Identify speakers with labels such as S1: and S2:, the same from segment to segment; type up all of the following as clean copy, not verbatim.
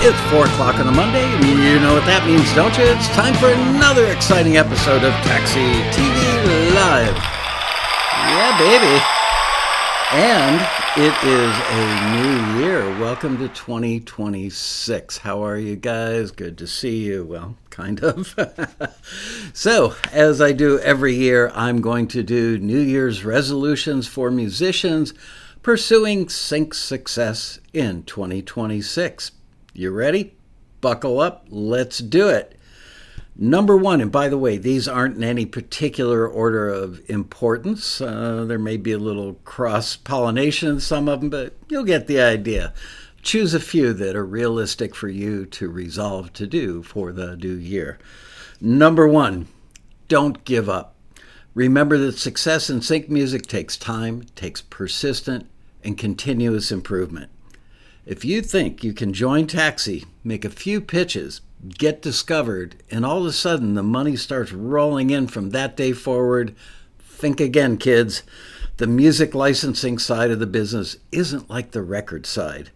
S1: It's 4 o'clock on a Monday, and you know what that means, don't you? It's time for another exciting episode of Taxi TV Live. Yeah, baby. And it is a new year. Welcome to 2026. How are you guys? Good to see you. Well, kind of. So, as I do every year, I'm going to do New Year's resolutions for musicians pursuing sync success in 2026. You ready? Buckle up. Let's do it. Number one, and by the way, these aren't in any particular order of importance. There may be a little cross-pollination in some of them, but you'll get the idea. Choose a few that are realistic for you to resolve to do for the new year. Number one, don't give up. Remember that success in sync music takes time, takes persistent and continuous improvement. If you think you can join Taxi, make a few pitches, get discovered, and all of a sudden the money starts rolling in from that day forward, think again, kids. The music licensing side of the business isn't like the record side.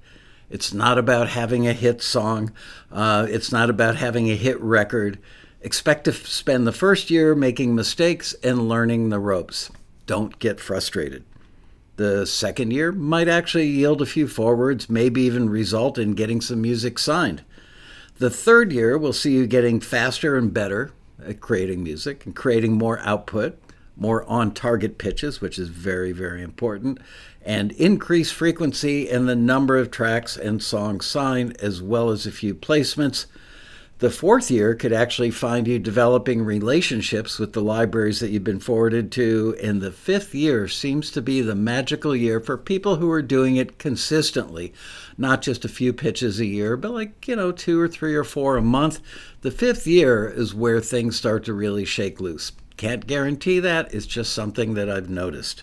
S1: It's not about having a hit song. It's not about having a hit record. Expect to spend the first year making mistakes and learning the ropes. Don't get frustrated. The second year might actually yield a few forwards, maybe even result in getting some music signed. The third year will see you getting faster and better at creating music and creating more output, more on-target pitches, which is very, very important, and increased frequency in the number of tracks and songs signed, as well as a few placements. The fourth year could actually find you developing relationships with the libraries that you've been forwarded to, and the fifth year seems to be the magical year for people who are doing it consistently, not just a few pitches a year, but 2 or 3 or 4 a month. The fifth year is where things start to really shake loose. Can't guarantee that, it's just something that I've noticed.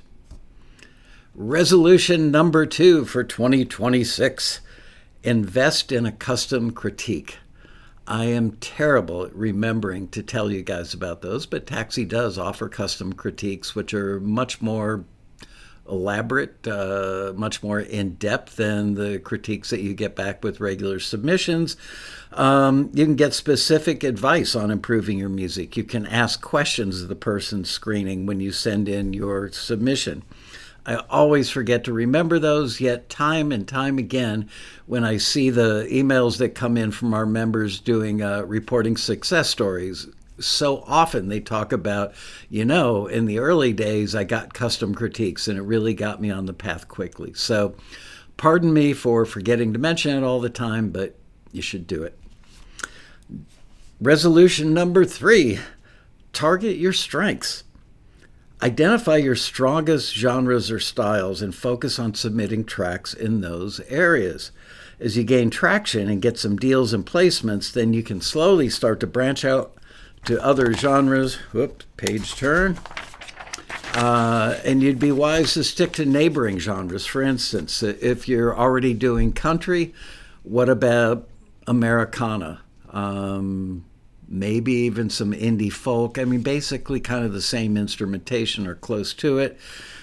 S1: Resolution number 2 for 2026, invest in a custom critique. I am terrible at remembering to tell you guys about those, but Taxi does offer custom critiques, which are much more elaborate, much more in-depth than the critiques that you get back with regular submissions. You can get specific advice on improving your music. You can ask questions of the person screening when you send in your submission. I always forget to remember those, yet time and time again, when I see the emails that come in from our members doing reporting success stories, so often they talk about, in the early days, I got custom critiques and it really got me on the path quickly. So pardon me for forgetting to mention it all the time, but you should do it. Resolution number 3, target your strengths. Identify your strongest genres or styles and focus on submitting tracks in those areas. As you gain traction and get some deals and placements, then you can slowly start to branch out to other genres. Whoops, page turn. And you'd be wise to stick to neighboring genres. For instance, if you're already doing country, what about Americana? Maybe even some indie folk. I mean, basically kind of the same instrumentation or close to it.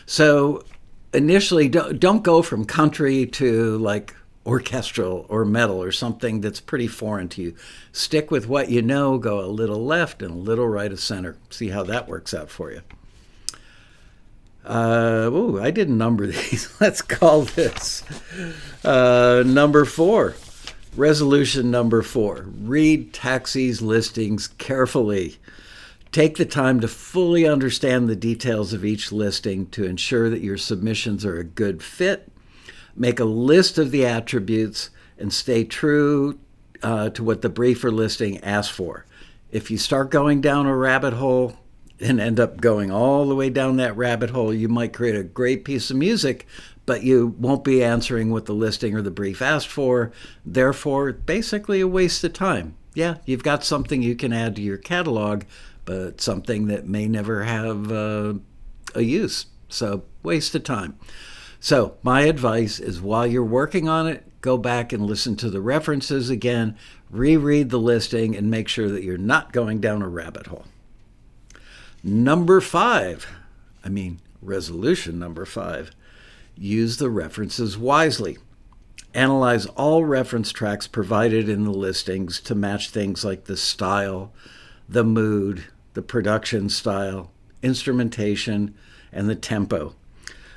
S1: So initially, don't go from country to orchestral or metal or something that's pretty foreign to you. Stick with what you know, go a little left and a little right of center. See how that works out for you. I didn't number these. Let's call this number 4. Resolution number 4, read Taxi's listings carefully. Take the time to fully understand the details of each listing to ensure that your submissions are a good fit. Make a list of the attributes and stay true to what the brief or listing asks for. If you start going down a rabbit hole and end up going all the way down that rabbit hole, you might create a great piece of music, but you won't be answering what the listing or the brief asked for. Therefore, basically a waste of time. Yeah, you've got something you can add to your catalog, but something that may never have a use. So, waste of time. So, my advice is while you're working on it, go back and listen to the references again, reread the listing, and make sure that you're not going down a rabbit hole. Resolution number 5. Use the references wisely. Analyze all reference tracks provided in the listings to match things like the style, the mood, the production style, instrumentation, and the tempo.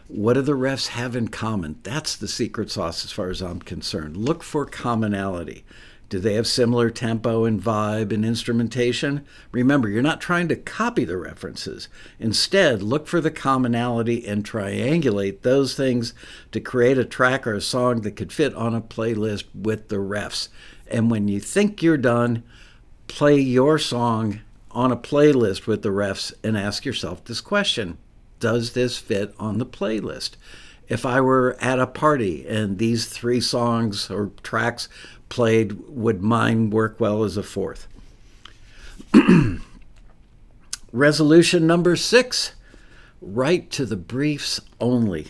S1: What do the refs have in common? That's the secret sauce as far as I'm concerned. Look for commonality. Do they have similar tempo and vibe and instrumentation? Remember, you're not trying to copy the references. Instead, look for the commonality and triangulate those things to create a track or a song that could fit on a playlist with the refs. And when you think you're done, play your song on a playlist with the refs and ask yourself this question: does this fit on the playlist? If I were at a party and these 3 songs or tracks played, would mine work well as a 4th? Resolution number 6, write to the briefs only.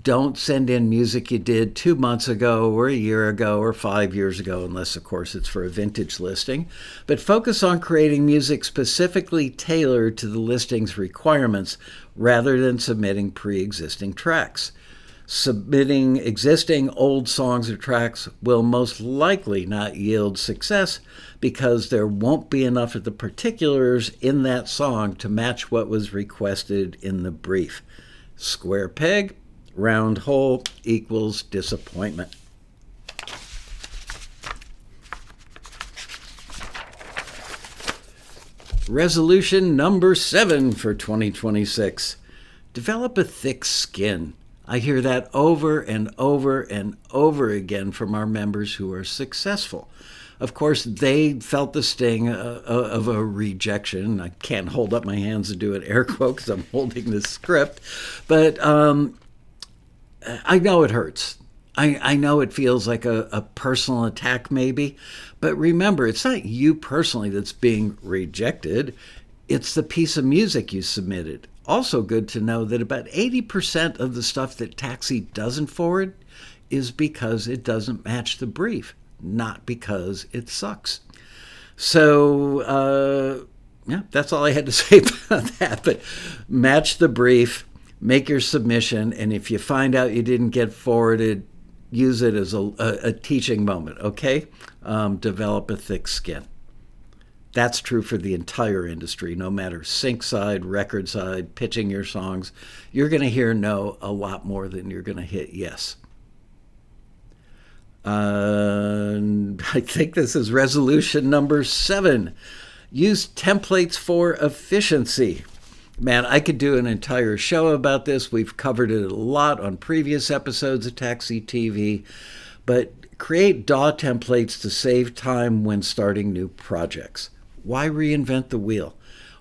S1: Don't send in music you did 2 months ago or a year ago or 5 years ago, unless, of course, it's for a vintage listing. But focus on creating music specifically tailored to the listing's requirements rather than submitting pre-existing tracks. Submitting existing old songs or tracks will most likely not yield success because there won't be enough of the particulars in that song to match what was requested in the brief. Square peg, round hole equals disappointment. Resolution number 7 for 2026. Develop a thick skin. I hear that over and over and over again from our members who are successful. Of course, they felt the sting of a rejection. I can't hold up my hands and do an air quote because I'm holding this script. But I know it hurts. I know it feels like a personal attack maybe. But remember, it's not you personally that's being rejected. It's the piece of music you submitted. Also good to know that about 80% of the stuff that Taxi doesn't forward is because it doesn't match the brief, not because it sucks. So, that's all I had to say about that. But match the brief, make your submission, and if you find out you didn't get forwarded, use it as a teaching moment, okay? Develop a thick skin. That's true for the entire industry, no matter sync side, record side, pitching your songs. You're going to hear no a lot more than you're going to hit yes. I think this is resolution number 7. Use templates for efficiency. Man, I could do an entire show about this. We've covered it a lot on previous episodes of Taxi TV. But create DAW templates to save time when starting new projects. Why reinvent the wheel?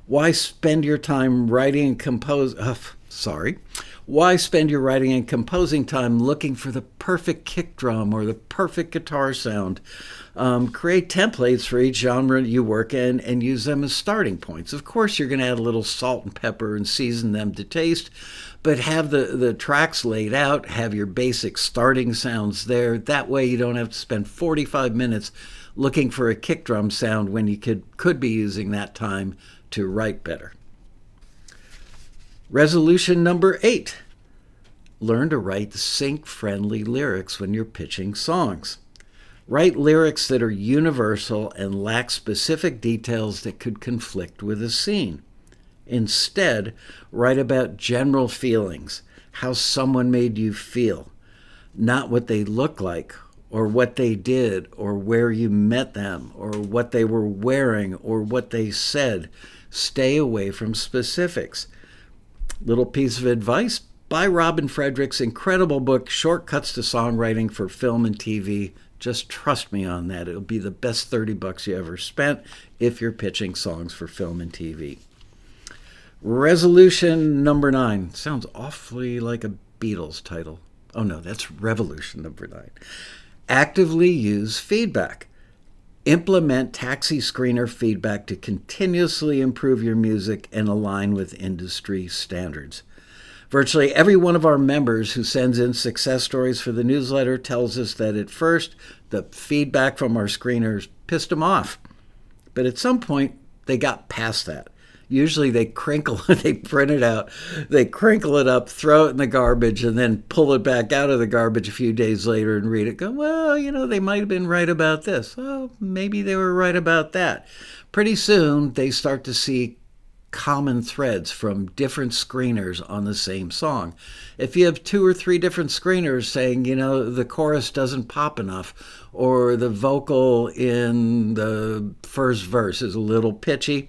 S1: Why spend your time writing and Why spend your writing and composing time looking for the perfect kick drum or the perfect guitar sound? Create templates for each genre you work in and use them as starting points. Of course, you're going to add a little salt and pepper and season them to taste, but have the tracks laid out, have your basic starting sounds there. That way you don't have to spend 45 minutes looking for a kick drum sound when you could be using that time to write better. Resolution number 8. Learn to write sync-friendly lyrics when you're pitching songs. Write lyrics that are universal and lack specific details that could conflict with a scene. Instead, write about general feelings, how someone made you feel, not what they look like, or what they did, or where you met them, or what they were wearing, or what they said. Stay away from specifics. Little piece of advice: buy Robin Frederick's incredible book, Shortcuts to Songwriting for Film and TV. Just trust me on that. It'll be the best $30 you ever spent if you're pitching songs for film and TV. Resolution number 9. Sounds awfully like a Beatles title. Oh no, that's Revolution number 9. Actively use feedback. Implement Taxi Screener feedback to continuously improve your music and align with industry standards. Virtually every one of our members who sends in success stories for the newsletter tells us that at first the feedback from our screeners pissed them off. But at some point, they got past that. Usually they crinkle, they print it out, they crinkle it up, throw it in the garbage, and then pull it back out of the garbage a few days later and read it. Go, well, they might have been right about this. Well, maybe they were right about that. Pretty soon they start to see common threads from different screeners on the same song. If you have 2 or 3 different screeners saying, the chorus doesn't pop enough, or the vocal in the first verse is a little pitchy,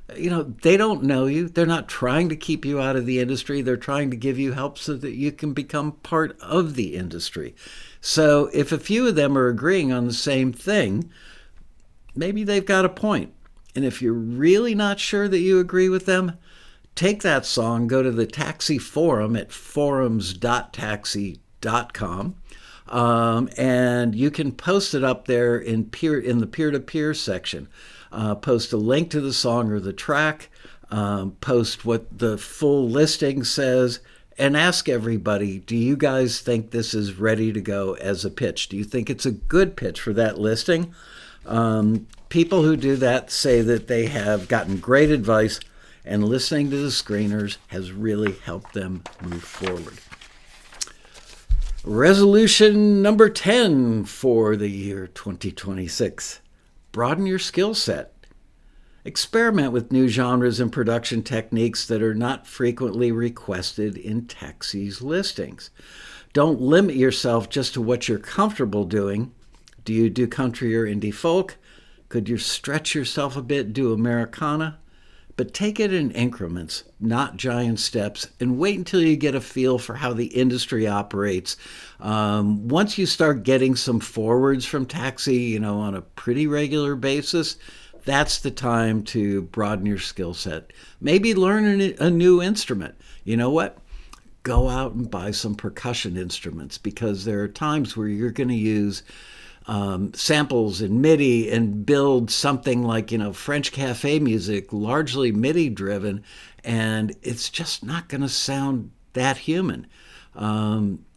S1: they don't know you. They're not trying to keep you out of the industry. They're trying to give you help so that you can become part of the industry. So if a few of them are agreeing on the same thing, maybe they've got a point. And if you're really not sure that you agree with them, take that song, go to the Taxi Forum at forums.taxi.com, and you can post it up there in the peer-to-peer section. Post a link to the song or the track, post what the full listing says, and ask everybody, do you guys think this is ready to go as a pitch? Do you think it's a good pitch for that listing? People who do that say that they have gotten great advice, and listening to the screeners has really helped them move forward. Resolution number 10 for the year 2026. Broaden your skill set. Experiment with new genres and production techniques that are not frequently requested in Taxi's listings. Don't limit yourself just to what you're comfortable doing. Do you do country or indie folk? Could you stretch yourself a bit, do Americana? But take it in increments, not giant steps, and wait until you get a feel for how the industry operates. Once you start getting some forwards from Taxi, on a pretty regular basis, that's the time to broaden your skill set. Maybe learn a new instrument. You know what? Go out and buy some percussion instruments, because there are times where you're going to use samples in MIDI and build something like, French cafe music, largely MIDI driven, and it's just not going to sound that human.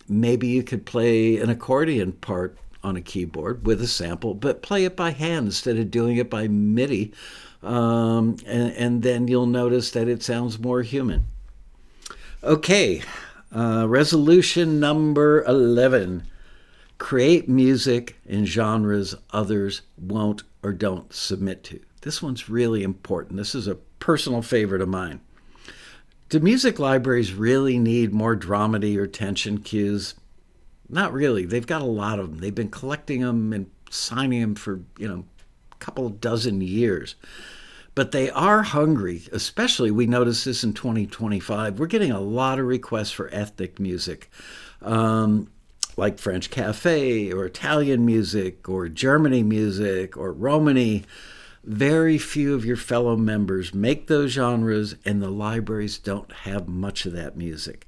S1: Maybe you could play an accordion part on a keyboard with a sample, but play it by hand instead of doing it by MIDI, and then you'll notice that it sounds more human. Okay, resolution number 11. Create music in genres others won't or don't submit to. This one's really important. This is a personal favorite of mine. Do music libraries really need more dramedy or tension cues? Not really. They've got a lot of them. They've been collecting them and signing them for, a couple dozen years. But they are hungry, especially we noticed this in 2025. We're getting a lot of requests for ethnic music. Like French cafe or Italian music or Germany music or Romany. Very few of your fellow members make those genres, and the libraries don't have much of that music.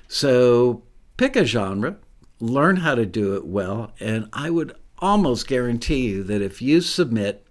S1: So pick a genre, learn how to do it well, and I would almost guarantee you that if you submit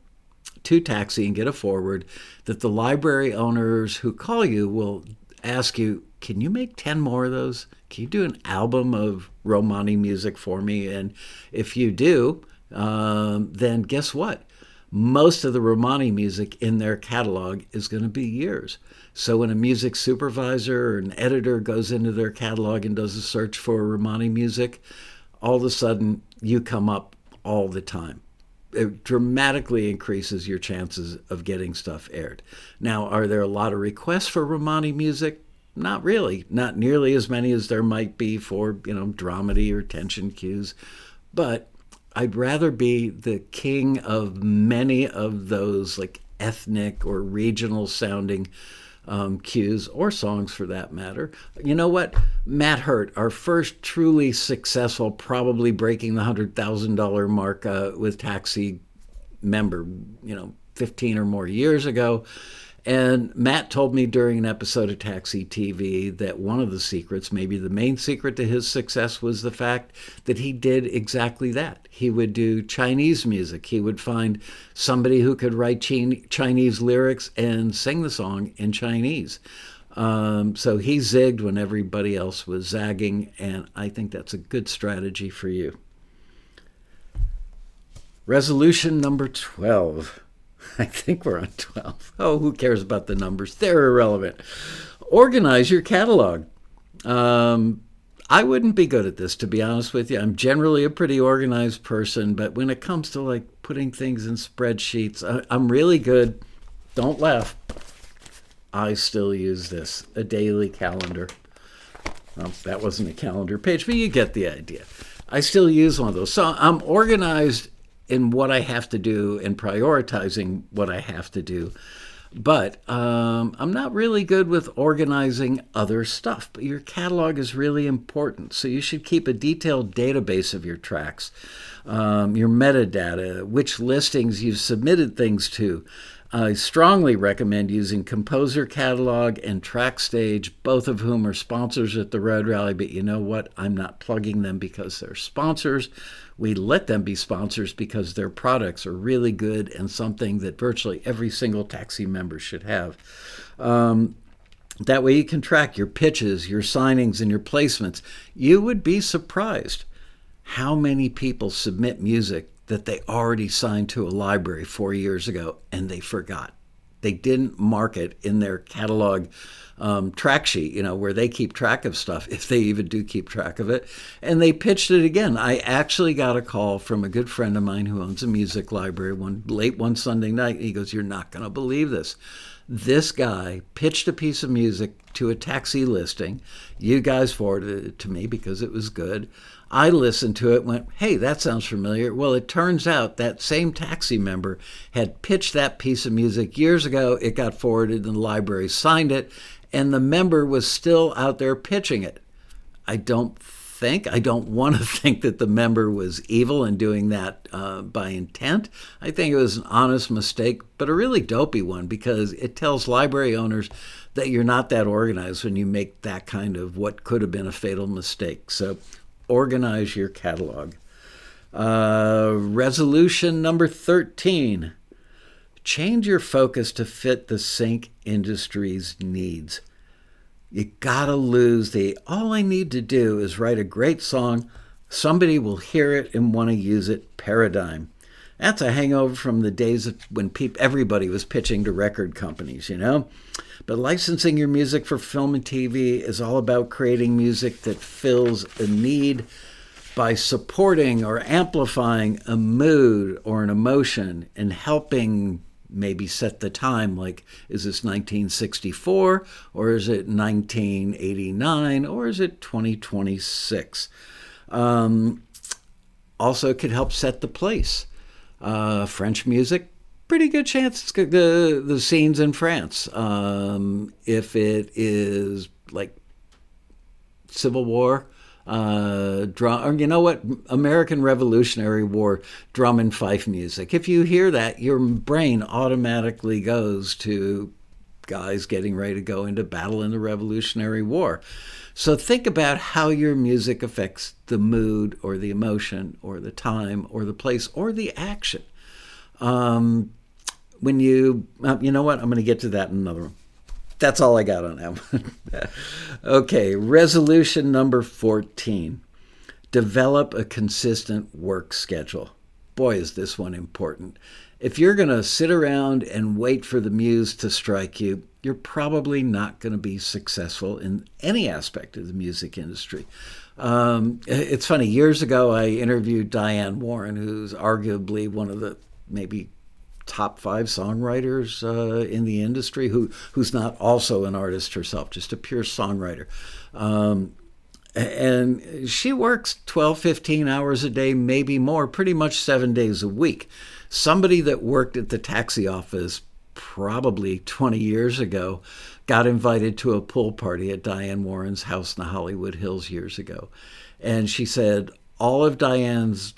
S1: to Taxi and get a forward, that the library owners who call you will ask you, can you make 10 more of those? Can you do an album of Romani music for me? And if you do, then guess what? Most of the Romani music in their catalog is going to be yours. So when a music supervisor or an editor goes into their catalog and does a search for Romani music, all of a sudden you come up all the time. It dramatically increases your chances of getting stuff aired. Now, are there a lot of requests for Romani music? Not really. Not nearly as many as there might be for, dramedy or tension cues. But I'd rather be the king of many of those like ethnic or regional sounding cues, or songs for that matter. You know what? Matt Hurt, our first truly successful, probably breaking the $100,000 mark with Taxi member, 15 or more years ago. And Matt told me during an episode of Taxi TV that one of the secrets, maybe the main secret to his success, was the fact that he did exactly that. He would do Chinese music. He would find somebody who could write Chinese lyrics and sing the song in Chinese. So he zigged when everybody else was zagging, and I think that's a good strategy for you. Resolution number 12. I think we're on 12. Oh, who cares about the numbers? They're irrelevant. Organize your catalog. I wouldn't be good at this, to be honest with you. I'm generally a pretty organized person, but when it comes to like putting things in spreadsheets, I'm really good. Don't laugh. I still use this, a daily calendar. That wasn't a calendar page, but you get the idea. I still use one of those. So I'm organized in what I have to do and prioritizing what I have to do. But I'm not really good with organizing other stuff. But your catalog is really important. So you should keep a detailed database of your tracks, your metadata, which listings you've submitted things to. I strongly recommend using Composer Catalog and TrackStage, both of whom are sponsors at the Road Rally. But you know what? I'm not plugging them because they're sponsors. We let them be sponsors because their products are really good and something that virtually every single taxi member should have. That way you can track your pitches, your signings, and your placements. You would be surprised how many people submit music that they already signed to a library 4 years ago and they forgot. They didn't mark it in their catalog track sheet, where they keep track of stuff, if they even do keep track of it. And they pitched it again. I actually got a call from a good friend of mine who owns a music library late one Sunday night. He goes, "You're not going to believe this. This guy pitched a piece of music to a taxi listing. You guys forwarded it to me because it was good. I listened to it, went, hey, that sounds familiar. Well, it turns out that same taxi member had pitched that piece of music years ago. It got forwarded and the library signed it, and the member was still out there pitching it. I don't want to think that the member was evil and doing that by intent. I think it was an honest mistake, but a really dopey one, because it tells library owners that you're not that organized when you make that kind of what could have been a fatal mistake. So organize your catalog. Resolution number 13. Change your focus to fit the sync industry's needs. You gotta lose all I need to do is write a great song, somebody will hear it and want to use it paradigm. That's a hangover from the days of when everybody was pitching to record companies, But licensing your music for film and TV is all about creating music that fills a need by supporting or amplifying a mood or an emotion and helping maybe set the time, like, is this 1964 or is it 1989 or is it 2026? Also, it could help set the place. French music, pretty good chance it's the scenes in France. If it is like Civil War, American Revolutionary War drum and fife music. If you hear that, your brain automatically goes to guys getting ready to go into battle in the Revolutionary War. So think about how your music affects the mood or the emotion or the time or the place or the action. When you know what? I'm going to get to that in another one. That's all I got on that one. Okay, resolution number 14. Develop a consistent work schedule. Boy, is this one important. If you're going to sit around and wait for the muse to strike you, you're probably not going to be successful in any aspect of the music industry. It's funny, years ago I interviewed Diane Warren, who's arguably one of the maybe top 5 songwriters in the industry, who's not also an artist herself, just a pure songwriter. And she works 12, 15 hours a day, maybe more, pretty much 7 days a week. Somebody that worked at the taxi office probably 20 years ago got invited to a pool party at Diane Warren's house in the Hollywood Hills years ago. And she said, all of Diane's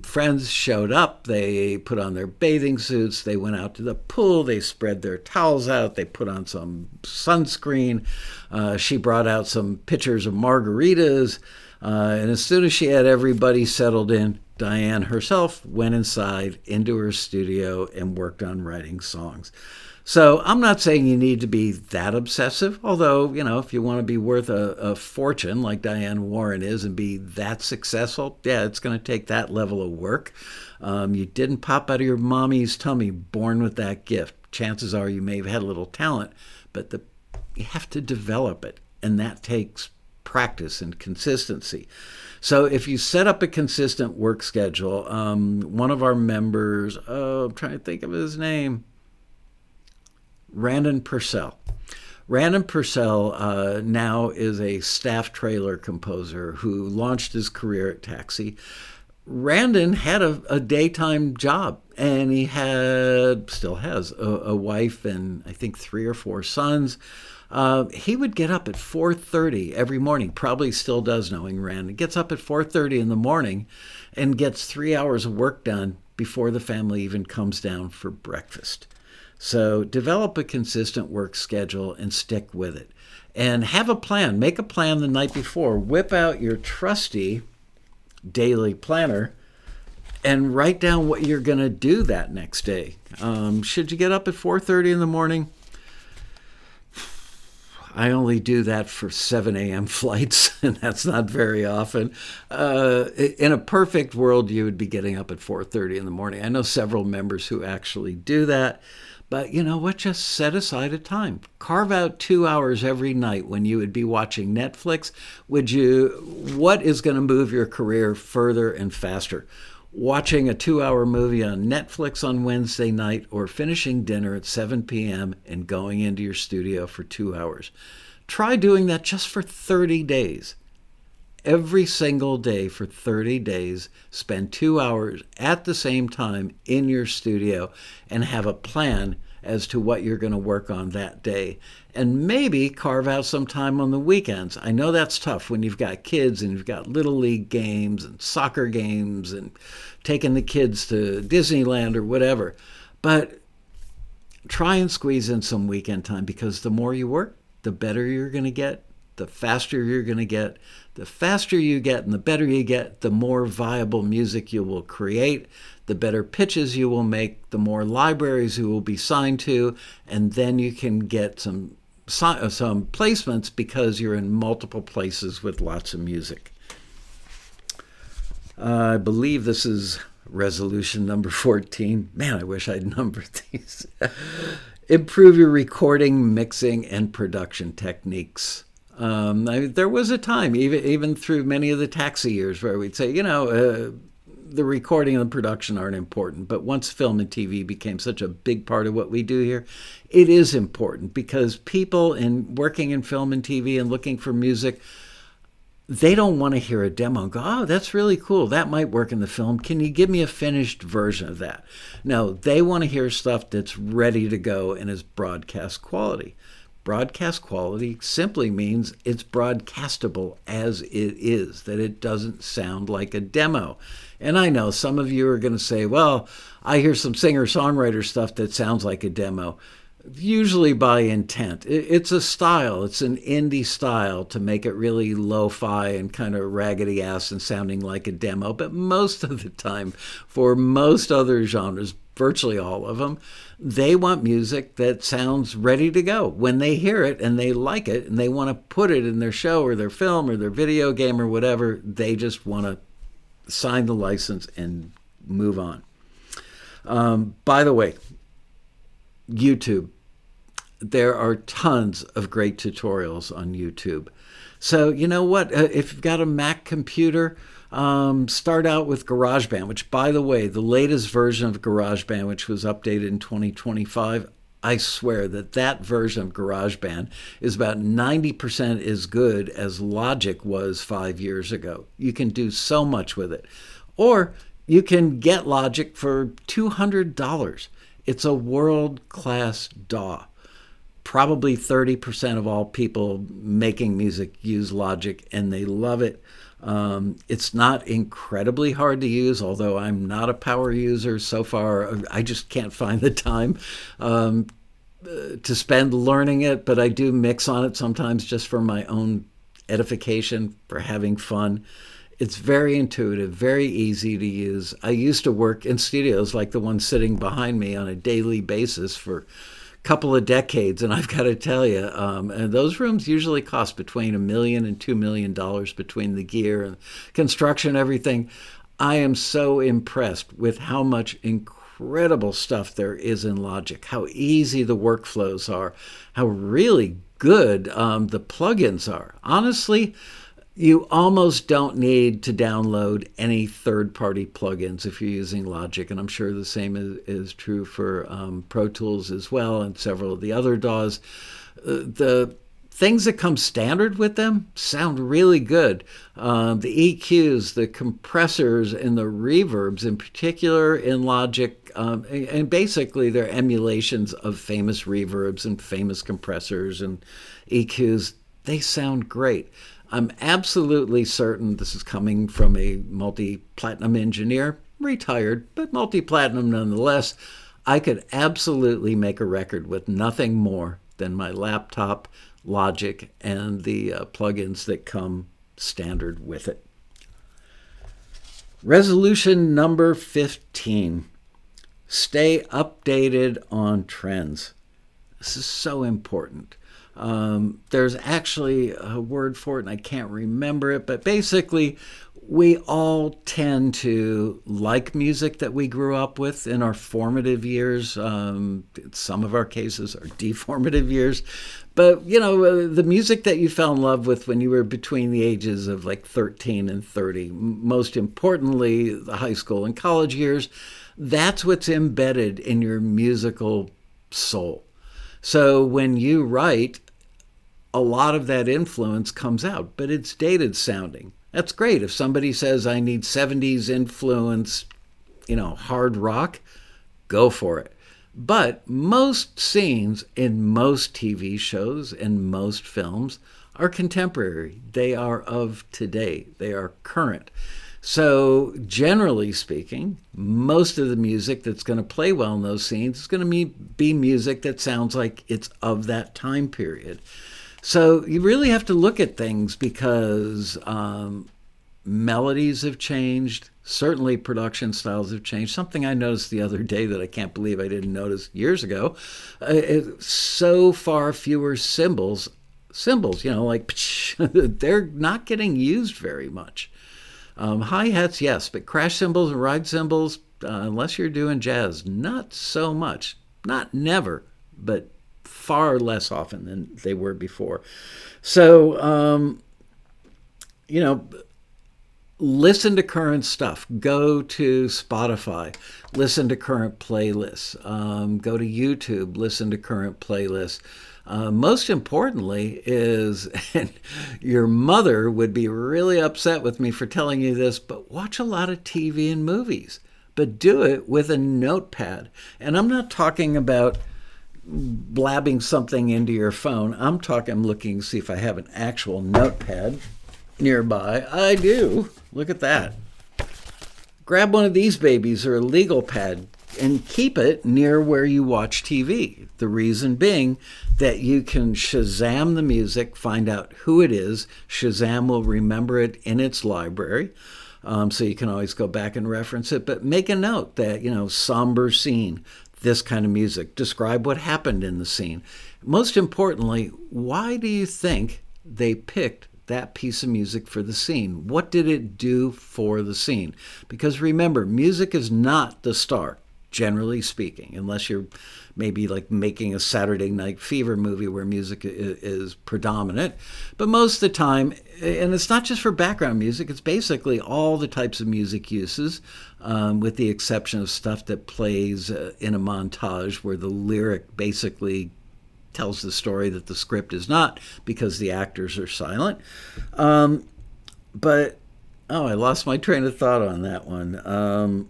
S1: friends showed up. They put on their bathing suits. They went out to the pool. They spread their towels out. They put on some sunscreen. She brought out some pitchers of margaritas. And as soon as she had everybody settled in, Diane herself went inside into her studio and worked on writing songs. So I'm not saying you need to be that obsessive, although, if you want to be worth a fortune like Diane Warren is and be that successful, yeah, it's going to take that level of work. You didn't pop out of your mommy's tummy born with that gift. Chances are you may have had a little talent, but you have to develop it, and that takes practice and consistency. So if you set up a consistent work schedule, one of our members, I'm trying to think of his name, Randon Purcell. Randon Purcell now is a staff trailer composer who launched his career at Taxi. Randon had a daytime job, and he still has a wife and I think 3 or 4 sons. He would get up at 4:30 every morning, probably still does, knowing Randon. Gets up at 4:30 in the morning and gets 3 hours of work done before the family even comes down for breakfast. So develop a consistent work schedule and stick with it. And have a plan. Make a plan the night before. Whip out your trusty daily planner and write down what you're going to do that next day. Should you get up at 4:30 in the morning? I only do that for 7 a.m. flights, and that's not very often. In a perfect world, you would be getting up at 4:30 in the morning. I know several members who actually do that. But you know what? Just set aside a time. Carve out 2 hours every night when you would be watching Netflix. What is going to move your career further and faster? Watching a 2-hour movie on Netflix on Wednesday night, or finishing dinner at 7 p.m. and going into your studio for 2 hours. Try doing that just for 30 days. Every single day for 30 days, spend 2 hours at the same time in your studio and have a plan as to what you're going to work on that day. And maybe carve out some time on the weekends. I know that's tough when you've got kids and you've got little league games and soccer games and taking the kids to Disneyland or whatever. But try and squeeze in some weekend time, because the more you work, the better you're going to get, the faster you're going to get. The faster you get and the better you get, the more viable music you will create, the better pitches you will make, the more libraries you will be signed to, and then you can get some placements because you're in multiple places with lots of music. I believe this is resolution number 14. Man, I wish I'd numbered these. Improve your recording, mixing, and production techniques. There was a time, even through many of the Taxi years, where we'd say, the recording and the production aren't important. But once film and TV became such a big part of what we do here, it is important, because people working in film and TV and looking for music, they don't want to hear a demo and go, oh, that's really cool. That might work in the film. Can you give me a finished version of that? No, they want to hear stuff that's ready to go and is broadcast quality. Broadcast quality simply means it's broadcastable as it is, that it doesn't sound like a demo. And I know some of you are going to say, well, I hear some singer-songwriter stuff that sounds like a demo. Usually by intent. It's a style. It's an indie style to make it really lo-fi and kind of raggedy ass and sounding like a demo. But most of the time, for most other genres, virtually all of them, they want music that sounds ready to go. When they hear it and they like it and they want to put it in their show or their film or their video game or whatever, they just want to sign the license and move on. By the way, YouTube. There are tons of great tutorials on YouTube. So you know what? If you've got a Mac computer, start out with GarageBand, which, by the way, the latest version of GarageBand, which was updated in 2025, I swear that version of GarageBand is about 90% as good as Logic was 5 years ago. You can do so much with it. Or you can get Logic for $200. It's a world-class DAW. Probably 30% of all people making music use Logic, and they love it. It's not incredibly hard to use, although I'm not a power user so far. I just can't find the time to spend learning it, but I do mix on it sometimes just for my own edification, for having fun. It's very intuitive, very easy to use. I used to work in studios like the one sitting behind me on a daily basis for couple of decades, and I've got to tell you, and those rooms usually cost between $1 million and $2 million between the gear and construction, everything. I am so impressed with how much incredible stuff there is in Logic, how easy the workflows are, how really good the plugins are. Honestly, you almost don't need to download any third-party plugins if you're using Logic, and I'm sure the same is true for Pro Tools as well and several of the other DAWs. The things that come standard with them sound really good. The EQs, the compressors, and the reverbs in particular in Logic, and basically they're emulations of famous reverbs and famous compressors and EQs. They sound great. I'm absolutely certain this is coming from a multi-platinum engineer, retired, but multi-platinum nonetheless. I could absolutely make a record with nothing more than my laptop, Logic, and the plugins that come standard with it. Resolution number 15. Stay updated on trends. This is so important. There's actually a word for it, and I can't remember it, but basically, we all tend to like music that we grew up with in our formative years. In some of our cases, our deformative years. But, the music that you fell in love with when you were between the ages of like 13 and 30, most importantly, the high school and college years, that's what's embedded in your musical soul. So when you write, a lot of that influence comes out, but it's dated sounding. That's great. If somebody says, I need 70s influence, hard rock, go for it. But most scenes in most TV shows and most films are contemporary. They are of today. They are current. So generally speaking, most of the music that's going to play well in those scenes is going to be music that sounds like it's of that time period. So you really have to look at things because melodies have changed. Certainly production styles have changed. Something I noticed the other day that I can't believe I didn't notice years ago. So far fewer cymbals, like they're not getting used very much. Hi-hats, yes, but crash cymbals and ride cymbals, unless you're doing jazz, not so much. Not never, but far less often than they were before. So, listen to current stuff. Go to Spotify. Listen to current playlists. Go to YouTube. Listen to current playlists. Most importantly is, and your mother would be really upset with me for telling you this, but watch a lot of TV and movies. But do it with a notepad. And I'm not talking about blabbing something into your phone. I'm looking to see if I have an actual notepad nearby. I do. Look at that. Grab one of these babies or a legal pad and keep it near where you watch TV. The reason being that you can Shazam the music, find out who it is. Shazam will remember it in its library. So you can always go back and reference it. But make a note that, somber scene, this kind of music. Describe what happened in the scene. Most importantly, why do you think they picked that piece of music for the scene? What did it do for the scene? Because remember, music is not the star, generally speaking, unless you're maybe like making a Saturday Night Fever movie where music is predominant. But most of the time, and it's not just for background music, it's basically all the types of music uses, with the exception of stuff that plays in a montage where the lyric basically tells the story that the script is not because the actors are silent. I lost my train of thought on that one.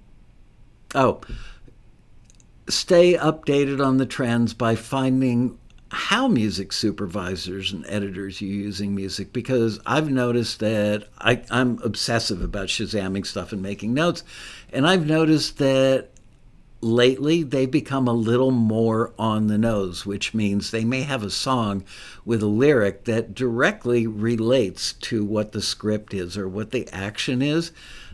S1: Stay updated on the trends by finding how music supervisors and editors are using music, because I've noticed that I'm obsessive about Shazamming stuff and making notes, and I've noticed that lately they've become a little more on the nose, which means they may have a song with a lyric that directly relates to what the script is or what the action is.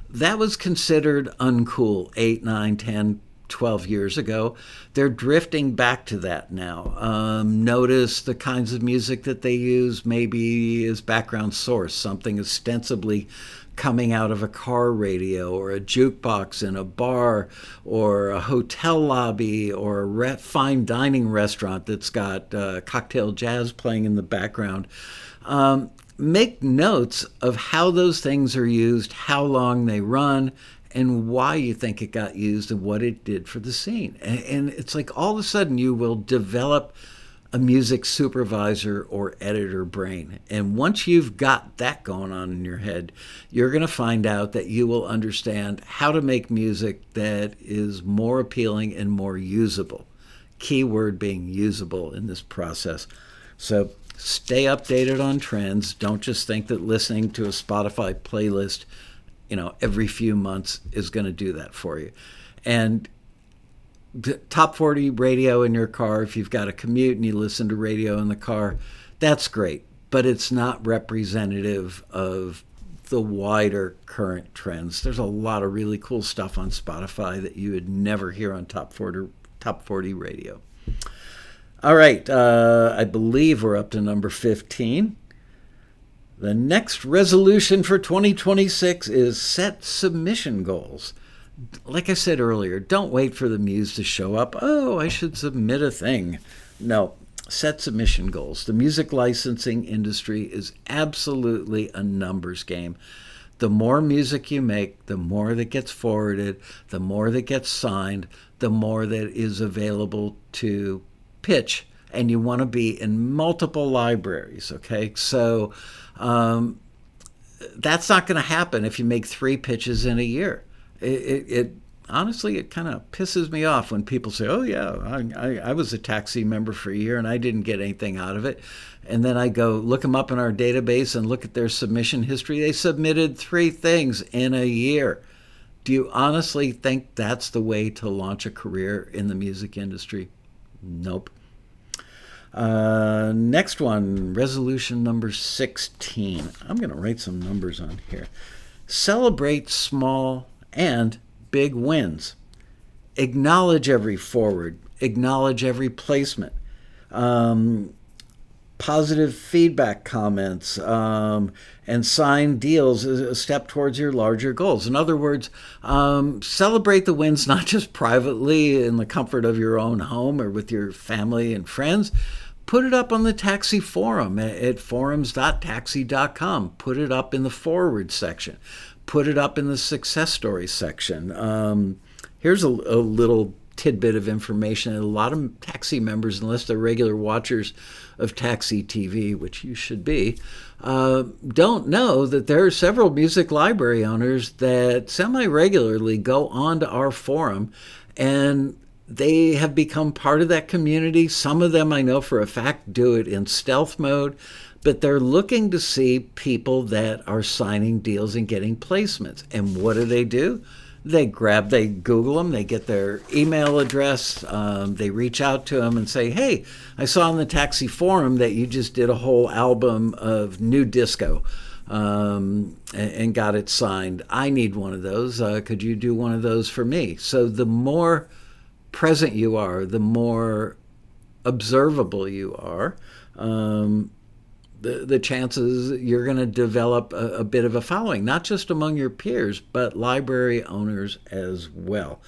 S1: That was considered uncool 8, 9, 10, 12 years ago. They're drifting back to that now. Notice the kinds of music that they use maybe as background source, something ostensibly coming out of a car radio or a jukebox in a bar or a hotel lobby or a fine dining restaurant that's got cocktail jazz playing in the background. Make notes of how those things are used, how long they run, and why you think it got used and what it did for the scene. And it's like all of a sudden you will develop a music supervisor or editor brain. And once you've got that going on in your head, you're going to find out that you will understand how to make music that is more appealing and more usable. Key word being usable in this process. So stay updated on trends. Don't just think that listening to a Spotify playlist, every few months is going to do that for you. And top 40 radio in your car, if you've got a commute and you listen to radio in the car, that's great. But it's not representative of the wider current trends. There's a lot of really cool stuff on Spotify that you would never hear on top 40 radio. All right, I believe we're up to number 15. The next resolution for 2026 is set submission goals. Like I said earlier, don't wait for the muse to show up. Oh, I should submit a thing. No, set submission goals. The music licensing industry is absolutely a numbers game. The more music you make, the more that gets forwarded, the more that gets signed, the more that is available to pitch. And you want to be in multiple libraries, okay? So that's not going to happen if you make 3 pitches in a year. It honestly, it kind of pisses me off when people say, oh, yeah, I was a Taxi member for a year and I didn't get anything out of it. And then I go look them up in our database and look at their submission history. They submitted 3 things in a year. Do you honestly think that's the way to launch a career in the music industry? Nope. Next one, resolution number 16. I'm going to write some numbers on here. Celebrate small and big wins. Acknowledge every forward. Acknowledge every placement. Positive feedback comments and signed deals is a step towards your larger goals. In other words, celebrate the wins not just privately in the comfort of your own home or with your family and friends. Put it up on the Taxi forum at forums.taxi.com. Put it up in the forward section. Put it up in the success stories section. Here's a little tidbit of information. A lot of Taxi members, unless they're regular watchers of Taxi TV, which you should be, don't know that there are several music library owners that semi-regularly go onto our forum, and they have become part of that community. Some of them, I know for a fact, do it in stealth mode, but they're looking to see people that are signing deals and getting placements. And what do? They Google them, they get their email address, they reach out to them and say, hey, I saw on the Taxi forum that you just did a whole album of new disco and got it signed. I need one of those. Could you do one of those for me? So the more present you are, the more observable you are, the chances you're going to develop a bit of a following, not just among your peers, but library owners as well.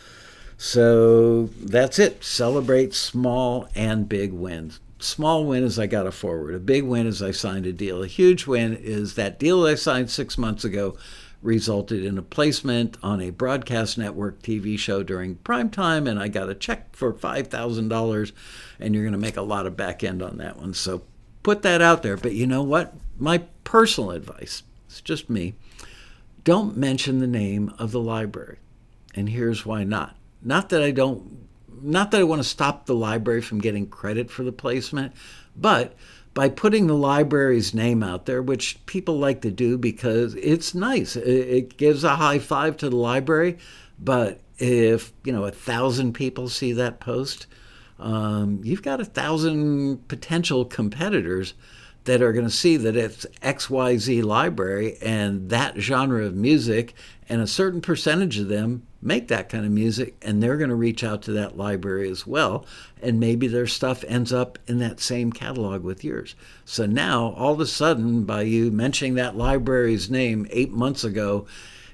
S1: So that's it. Celebrate small and big wins. Small win is I got a forward. A big win is I signed a deal. A huge win is that deal I signed 6 months ago resulted in a placement on a broadcast network TV show during prime time, and I got a check for $5,000, and you're going to make a lot of back end on that one. So put that out there. But you know what? My personal advice, it's just me, don't mention the name of the library. And here's why not. Not that I want to stop the library from getting credit for the placement, but by putting the library's name out there, which people like to do because it's nice. It gives a high five to the library. But if 1,000 people see that post, you've got 1,000 potential competitors that are going to see that it's XYZ library and that genre of music, and a certain percentage of them make that kind of music, and they're going to reach out to that library as well, and maybe their stuff ends up in that same catalog with yours. So now, all of a sudden, by you mentioning that library's name 8 months ago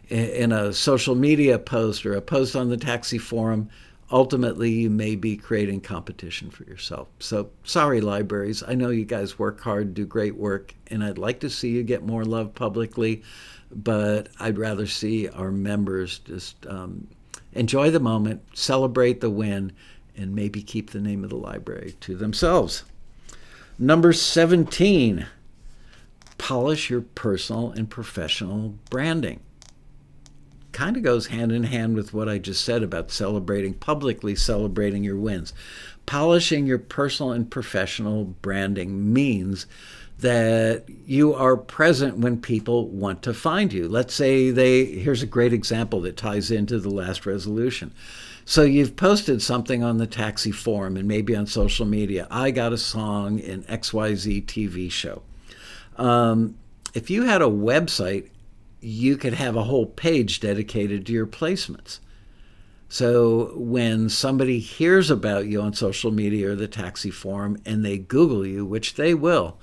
S1: in a social media post or a post on the Taxi forum, ultimately you may be creating competition for yourself. So sorry, libraries. I know you guys work hard, do great work, and I'd like to see you get more love publicly, but I'd rather see our members just enjoy the moment, celebrate the win, and maybe keep the name of the library to themselves. Number 17, polish your personal and professional branding. Kind of goes hand in hand with what I just said about publicly celebrating your wins. Polishing your personal and professional branding means that you are present when people want to find you. Let's say here's a great example that ties into the last resolution. So you've posted something on the Taxi forum and maybe on social media. I got a song in XYZ TV show. If you had a website, you could have a whole page dedicated to your placements. So when somebody hears about you on social media or the Taxi forum and they Google you, which they will,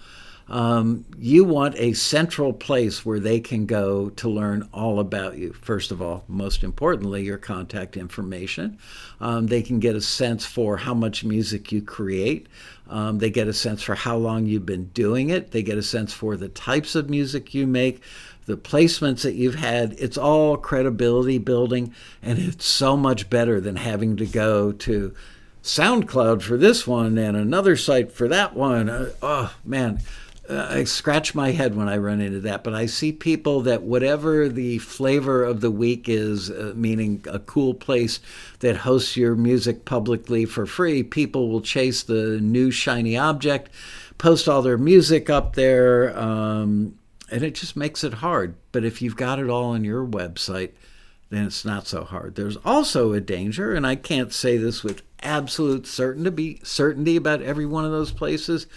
S1: you want a central place where they can go to learn all about you. First of all, most importantly, your contact information. They can get a sense for how much music you create. They get a sense for how long you've been doing it. They get a sense for the types of music you make, the placements that you've had. It's all credibility building, and it's so much better than having to go to SoundCloud for this one and another site for that one. Oh, man. I scratch my head when I run into that, but I see people that whatever the flavor of the week is, meaning a cool place that hosts your music publicly for free, people will chase the new shiny object, post all their music up there, and it just makes it hard. But if you've got it all on your website, then it's not so hard. There's also a danger, and I can't say this with absolute certainty about every one of those places,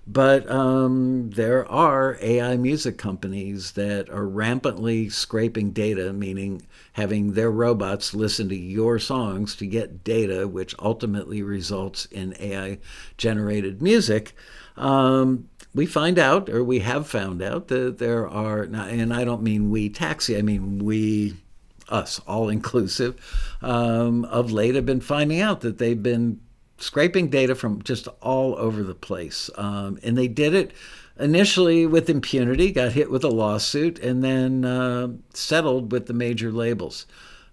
S1: but there are AI music companies that are rampantly scraping data, meaning having their robots listen to your songs to get data, which ultimately results in AI-generated music. We have found out that there are, and I don't mean we Taxi, I mean we, us, all inclusive, of late have been finding out that they've been scraping data from just all over the place. And they did it initially with impunity, got hit with a lawsuit, and then settled with the major labels.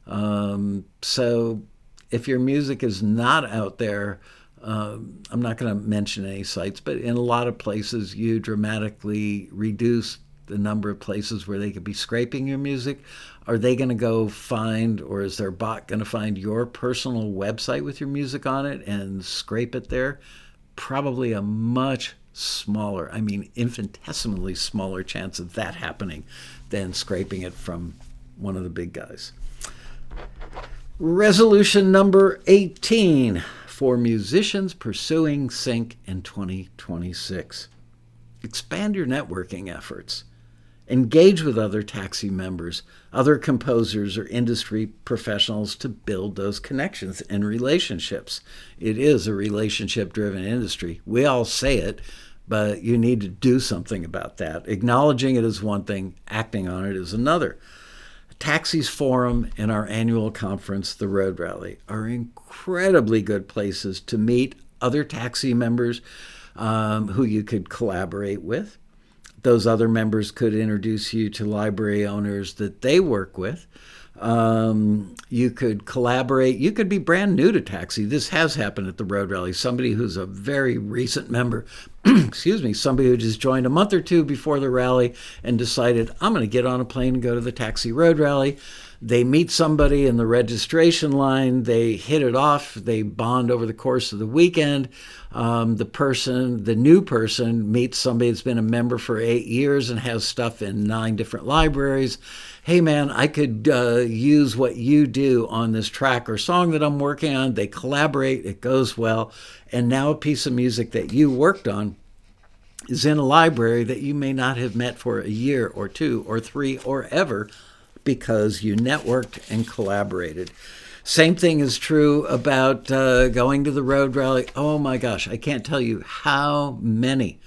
S1: So if your music is not out there, I'm not going to mention any sites, but in a lot of places you dramatically reduce the number of places where they could be scraping your music. Are they going to go find, or is their bot going to find your personal website with your music on it and scrape it there? Probably a much smaller, infinitesimally smaller chance of that happening than scraping it from one of the big guys. Resolution number 18 for musicians pursuing sync in 2026. Expand your networking efforts. Engage with other Taxi members, other composers, or industry professionals to build those connections and relationships. It is a relationship-driven industry. We all say it, but you need to do something about that. Acknowledging it is one thing, acting on it is another. Taxi's forum and our annual conference, the Road Rally, are incredibly good places to meet other Taxi members who you could collaborate with. Those other members could introduce you to library owners that they work with. You could collaborate. You could be brand new to Taxi. This has happened at the Road Rally. Somebody who's a very recent member, somebody who just joined a month or two before the rally and decided, I'm going to get on a plane and go to the Taxi Road Rally. They meet somebody in the registration line. They hit it off. They bond over the course of the weekend. The new person meets somebody that's been a member for 8 years and has stuff in 9 different libraries. Hey, man, I could use what you do on this track or song that I'm working on. They collaborate. It goes well. And now a piece of music that you worked on is in a library that you may not have met for a year or 2 or 3 or ever, because you networked and collaborated. Same thing is true about going to the road rally. Oh my gosh, I can't tell you how many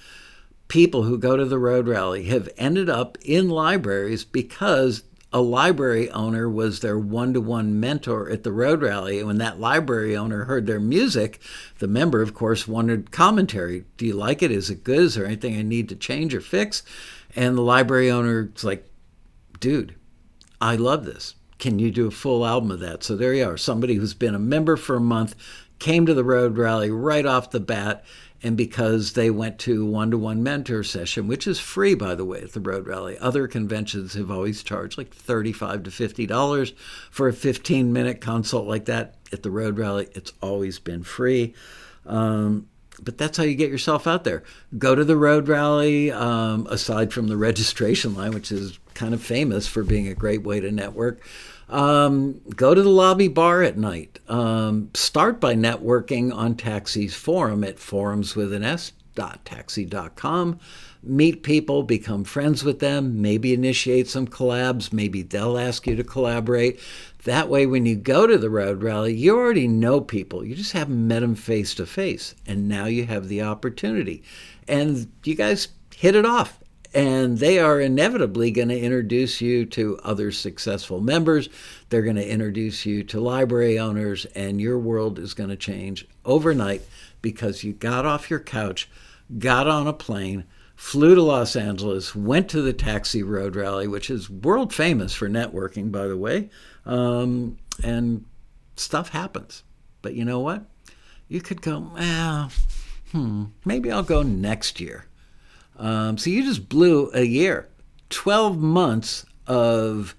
S1: people who go to the road rally have ended up in libraries because a library owner was their one-to-one mentor at the road rally. And when that library owner heard their music, the member, of course, wanted commentary. Do you like it? Is it good? Is there anything I need to change or fix? And the library owner's like, dude, I love this. Can you do a full album of that? So there you are. Somebody who's been a member for a month came to the road rally right off the bat. And because they went to one-to-one mentor session, which is free, by the way, at the road rally. Other conventions have always charged like $35 to $50 for a 15-minute consult like that. At the road rally, it's always been free. But that's how you get yourself out there. Go to the road rally, aside from the registration line, which is kind of famous for being a great way to network. Go to the lobby bar at night. Start by networking on Taxi's forum at forumswithans.taxi.com. Meet people, become friends with them, maybe initiate some collabs, maybe they'll ask you to collaborate. That way, when you go to the road rally, you already know people. You just haven't met them face to face. And now you have the opportunity. And you guys hit it off. And they are inevitably going to introduce you to other successful members. They're going to introduce you to library owners, and your world is going to change overnight because you got off your couch, got on a plane, flew to Los Angeles, went to the Taxi Road Rally, which is world famous for networking, by the way, and stuff happens. But you know what? You could go, maybe I'll go next year. So you just blew a year, 12 months of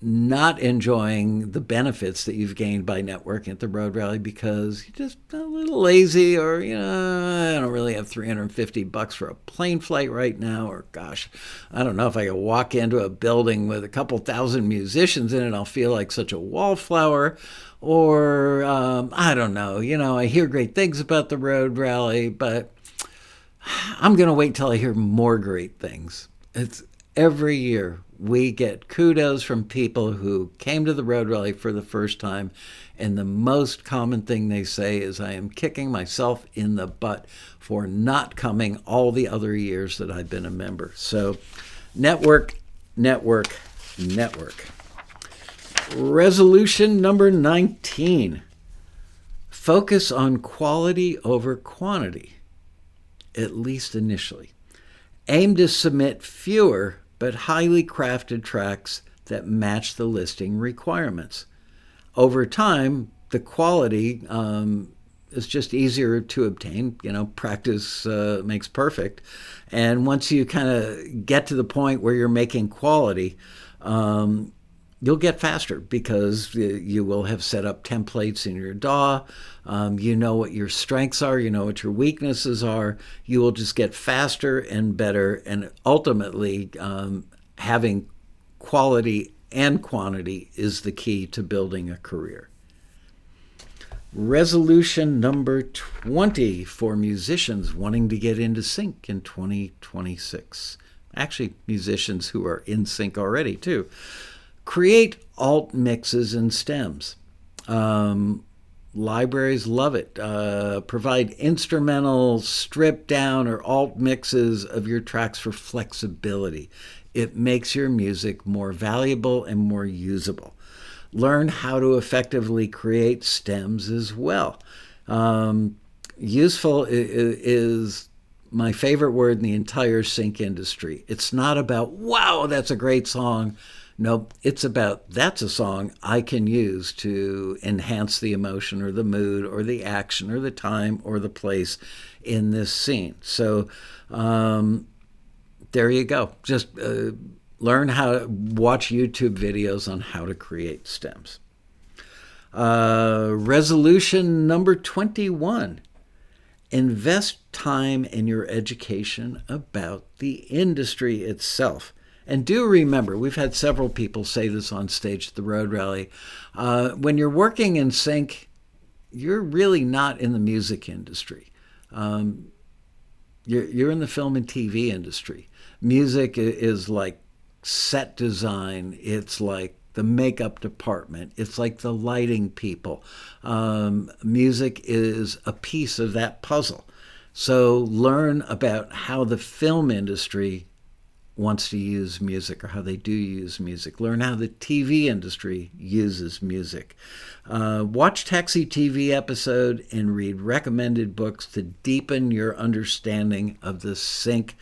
S1: not enjoying the benefits that you've gained by networking at the road rally because you're just a little lazy, or, I don't really have $350 for a plane flight right now, or gosh, I don't know if I could walk into a building with a couple thousand musicians in it, I'll feel like such a wallflower, or I don't know, I hear great things about the road rally, but I'm going to wait till I hear more great things. It's every year we get kudos from people who came to the road rally for the first time, and the most common thing they say is, I am kicking myself in the butt for not coming all the other years that I've been a member. So network, network, network. Resolution number 19. Focus on quality over quantity. At least initially. Aim to submit fewer but highly crafted tracks that match the listing requirements. Over time, the quality is just easier to obtain. Practice makes perfect. And once you kind of get to the point where you're making quality, you'll get faster because you will have set up templates in your DAW. You know what your strengths are. You know what your weaknesses are. You will just get faster and better. And ultimately, having quality and quantity is the key to building a career. Resolution number 20 for musicians wanting to get into sync in 2026. Actually, musicians who are in sync already, too. Create alt mixes and stems. Libraries love it. Provide instrumental, stripped down, or alt mixes of your tracks for flexibility. It makes your music more valuable and more usable. Learn how to effectively create stems as well. Useful is my favorite word in the entire sync industry. It's not about, wow, that's a great song. Nope, it's about, that's a song I can use to enhance the emotion or the mood or the action or the time or the place in this scene. So there you go. Just learn how to watch YouTube videos on how to create stems. Resolution number 21. Invest time in your education about the industry itself. And do remember, we've had several people say this on stage at the Road Rally, when you're working in sync, you're really not in the music industry. You're in the film and TV industry. Music is like set design. It's like the makeup department. It's like the lighting people. Music is a piece of that puzzle. So learn about how the film industry wants to use music, or how they do use music. Learn how the TV industry uses music. Watch Taxi TV episode and read recommended books to deepen your understanding of the sync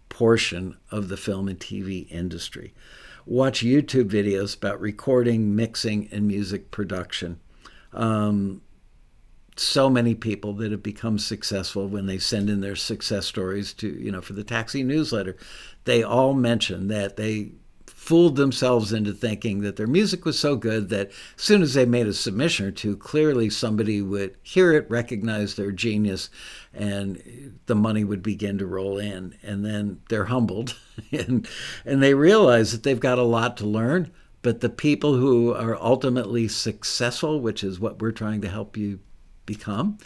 S1: portion of the film and TV industry. Watch YouTube videos about recording, mixing, and music production. So many people that have become successful when they send in their success stories to, for the Taxi newsletter, they all mention that they fooled themselves into thinking that their music was so good that as soon as they made a submission or two, clearly somebody would hear it, recognize their genius, and the money would begin to roll in. And then they're humbled and they realize that they've got a lot to learn. But the people who are ultimately successful, which is what we're trying to help you become,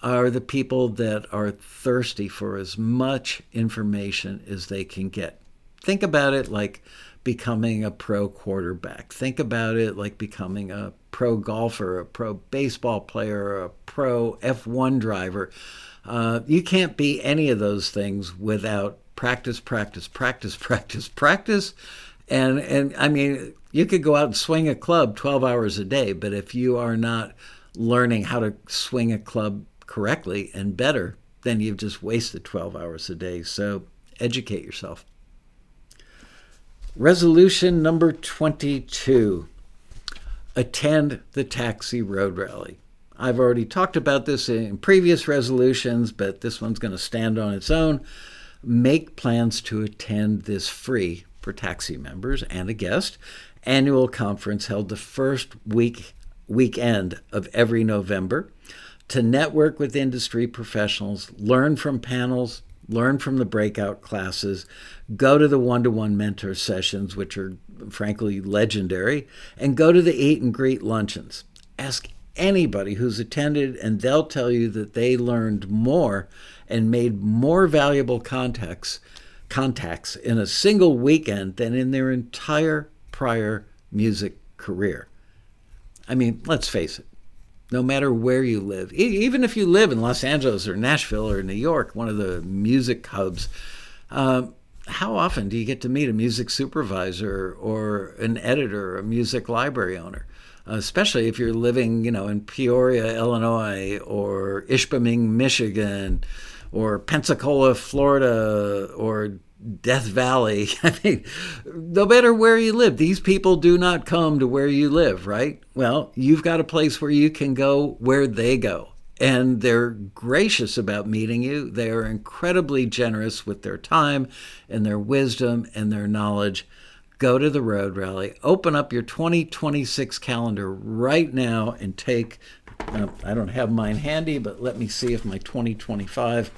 S1: are the people that are thirsty for as much information as they can get. Think about it like becoming a pro quarterback. Think about it like becoming a pro golfer, a pro baseball player, a pro F1 driver. You can't be any of those things without practice. And I mean, you could go out and swing a club 12 hours a day, but if you are not learning how to swing a club correctly and better, then you've just wasted 12 hours a day. So educate yourself. Resolution number 22. Attend the Taxi Road Rally. I've already talked about this in previous resolutions, but this one's going to stand on its own. Make plans to attend this free, for Taxi members and a guest, annual conference held the first weekend of every November, to network with industry professionals, learn from panels, learn from the breakout classes, go to the one-to-one mentor sessions, which are frankly legendary, and go to the eat and greet luncheons. Ask anybody who's attended, and they'll tell you that they learned more and made more valuable contacts in a single weekend than in their entire prior music career. I mean, let's face it. No matter where you live, even if you live in Los Angeles or Nashville or New York, one of the music hubs, how often do you get to meet a music supervisor or an editor or a music library owner? Especially if you're living, in Peoria, Illinois, or Ishpeming, Michigan, or Pensacola, Florida, or Death Valley. I mean, no matter where you live, these people do not come to where you live, right? Well, you've got a place where you can go where they go. And they're gracious about meeting you. They are incredibly generous with their time and their wisdom and their knowledge. Go to the Road Rally. Open up your 2026 calendar right now and take, I don't have mine handy, but let me see if my 2025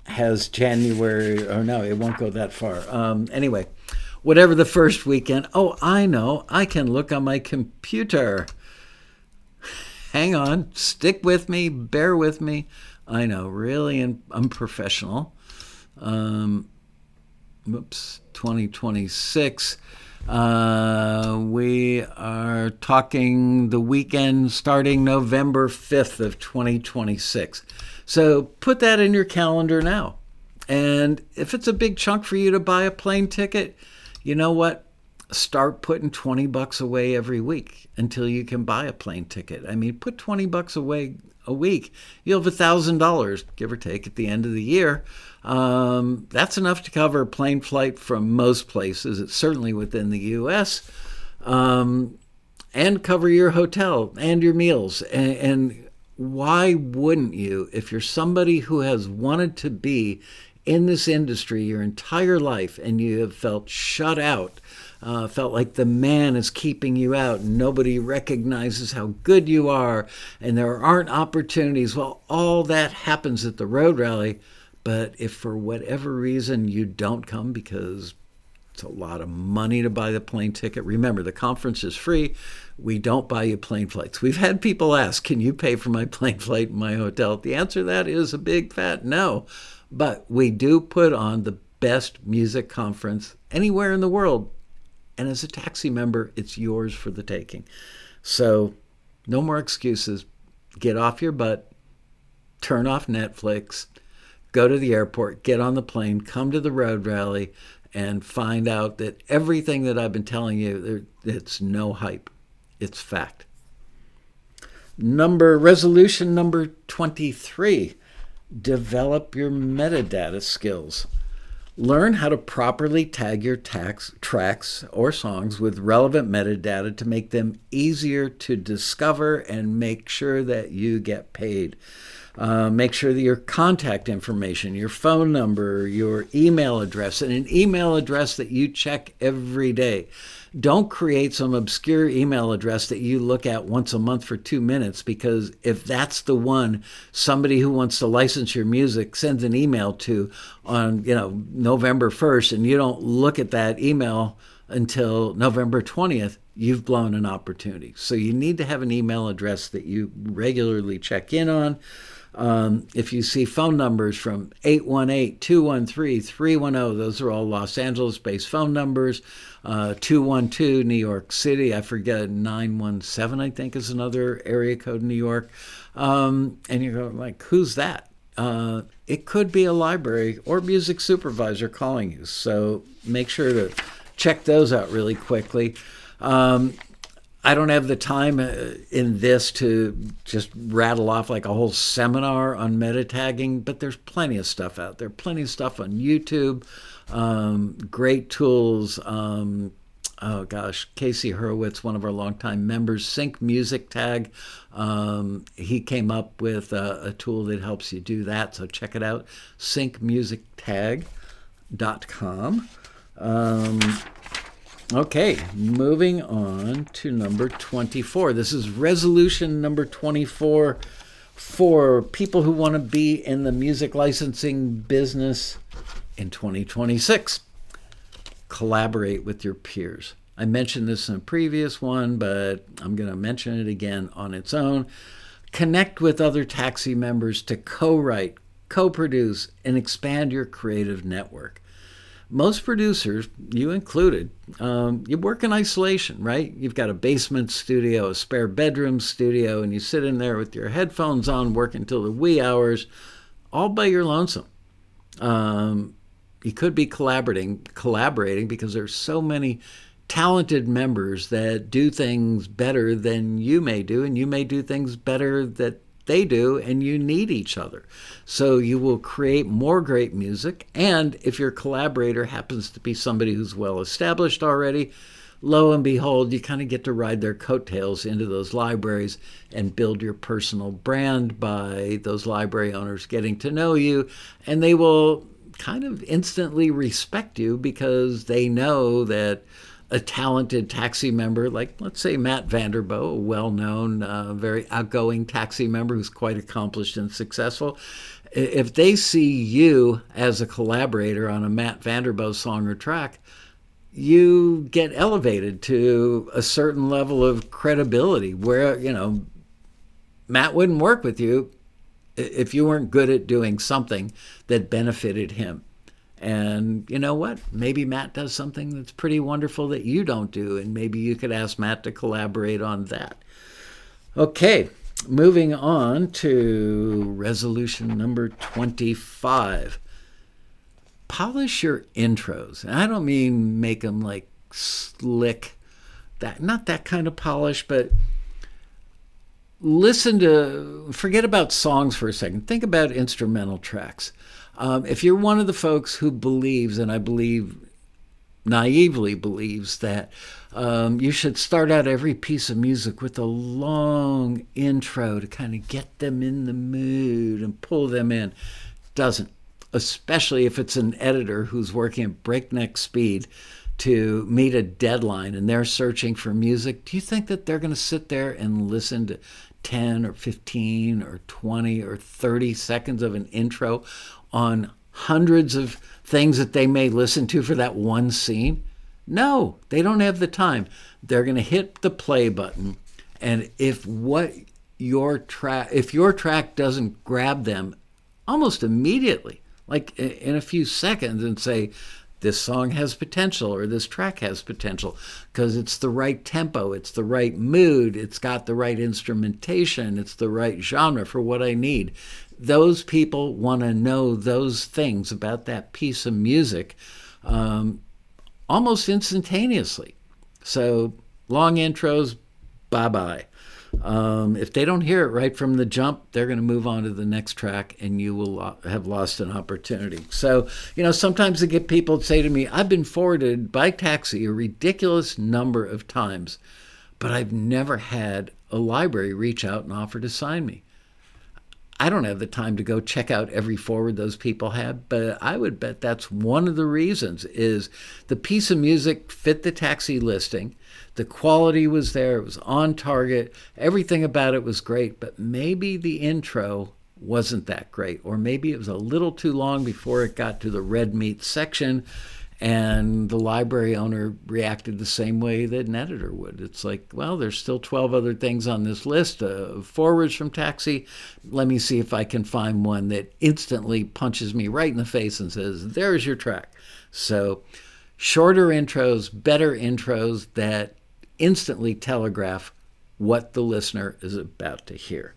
S1: has January, or no, it won't go that far. Anyway, whatever the first weekend. Oh, I know. I can look on my computer. Hang on. Stick with me. Bear with me. I know. Really unprofessional. 2026. We are talking the weekend starting November 5th of 2026. So put that in your calendar now. And if it's a big chunk for you to buy a plane ticket, you know what? Start putting $20 away every week until you can buy a plane ticket. I mean, put $20 away a week. You'll have $1,000, give or take, at the end of the year. That's enough to cover a plane flight from most places. It's certainly within the U.S. And cover your hotel and your meals. And why wouldn't you, if you're somebody who has wanted to be in this industry your entire life and you have felt shut out, felt like the man is keeping you out and nobody recognizes how good you are and there aren't opportunities? Well, all that happens at the Road Rally. But if for whatever reason you don't come because it's a lot of money to buy the plane ticket, remember, the conference is free. We don't buy you plane flights. We've had people ask, can you pay for my plane flight and my hotel? The answer to that is a big fat no. But we do put on the best music conference anywhere in the world. And as a Taxi member, it's yours for the taking. So no more excuses. Get off your butt, turn off Netflix, go to the airport, get on the plane, come to the road rally, and find out that everything that I've been telling you, it's no hype. It's fact. Resolution number 23, develop your metadata skills. Learn how to properly tag your tracks or songs with relevant metadata to make them easier to discover and make sure that you get paid. Make sure that your contact information, your phone number, your email address, and an email address that you check every day. Don't create some obscure email address that you look at once a month for 2 minutes, because if that's the one somebody who wants to license your music sends an email to on November 1st, and you don't look at that email until November 20th, you've blown an opportunity. So you need to have an email address that you regularly check in on. If you see phone numbers from 818-213-310, those are all Los Angeles-based phone numbers. 212 New York City, I forget, 917 I think is another area code in New York. And you're going like, who's that? It could be a library or music supervisor calling you. So make sure to check those out really quickly. I don't have the time in this to just rattle off like a whole seminar on meta tagging, but there's plenty of stuff out there. Plenty of stuff on YouTube. Great tools. Casey Hurwitz, one of our longtime members, Sync Music Tag. He came up with a tool that helps you do that, so check it out. syncmusictag.com. Okay, moving on to number 24. This is resolution number 24 for people who want to be in the music licensing business in 2026. Collaborate with your peers. I mentioned this in a previous one, but I'm going to mention it again on its own. Connect with other Taxi members to co-write, co-produce, and expand your creative network. Most producers, you included, you work in isolation, right? You've got a basement studio, a spare bedroom studio, and you sit in there with your headphones on, working till the wee hours, all by your lonesome. You could be collaborating because there's so many talented members that do things better than you may do, and you may do things better that they do, and you need each other. So you will create more great music, and if your collaborator happens to be somebody who's well established already, lo and behold, you kind of get to ride their coattails into those libraries and build your personal brand by those library owners getting to know you, and they will kind of instantly respect you because they know that a talented Taxi member, like let's say Matt Vanderbo, a well-known, very outgoing Taxi member who's quite accomplished and successful, if they see you as a collaborator on a Matt Vanderbo song or track, you get elevated to a certain level of credibility where, Matt wouldn't work with you if you weren't good at doing something that benefited him. And you know what? Maybe Matt does something that's pretty wonderful that you don't do, and maybe you could ask Matt to collaborate on that. Okay, moving on to resolution number 25. Polish your intros. And I don't mean make them like slick, not that kind of polish, but forget about songs for a second. Think about instrumental tracks. If you're one of the folks who believes, and I believe naively believes, that you should start out every piece of music with a long intro to kind of get them in the mood and pull them in, doesn't. Especially if it's an editor who's working at breakneck speed to meet a deadline and they're searching for music. Do you think that they're going to sit there and listen to 10 or 15 or 20 or 30 seconds of an intro on hundreds of things that they may listen to for that one scene? No, they don't have the time. They're going to hit the play button, and if your track doesn't grab them almost immediately, like in a few seconds, and say, this song has potential or this track has potential because it's the right tempo, it's the right mood, it's got the right instrumentation, it's the right genre for what I need. Those people want to know those things about that piece of music almost instantaneously. So long intros, bye-bye. If they don't hear it right from the jump, they're going to move on to the next track and you will have lost an opportunity. So, sometimes I get people say to me, I've been forwarded by Taxi a ridiculous number of times, but I've never had a library reach out and offer to sign me. I don't have the time to go check out every forward those people had, but I would bet that's one of the reasons is the piece of music fit the Taxi listing. The quality was there. It was on target. Everything about it was great, but maybe the intro wasn't that great, or maybe it was a little too long before it got to the red meat section, and the library owner reacted the same way that an editor would. It's like, well, there's still 12 other things on this list of forwards from Taxi. Let me see if I can find one that instantly punches me right in the face and says, there's your track. So shorter intros, better intros that instantly telegraph what the listener is about to hear.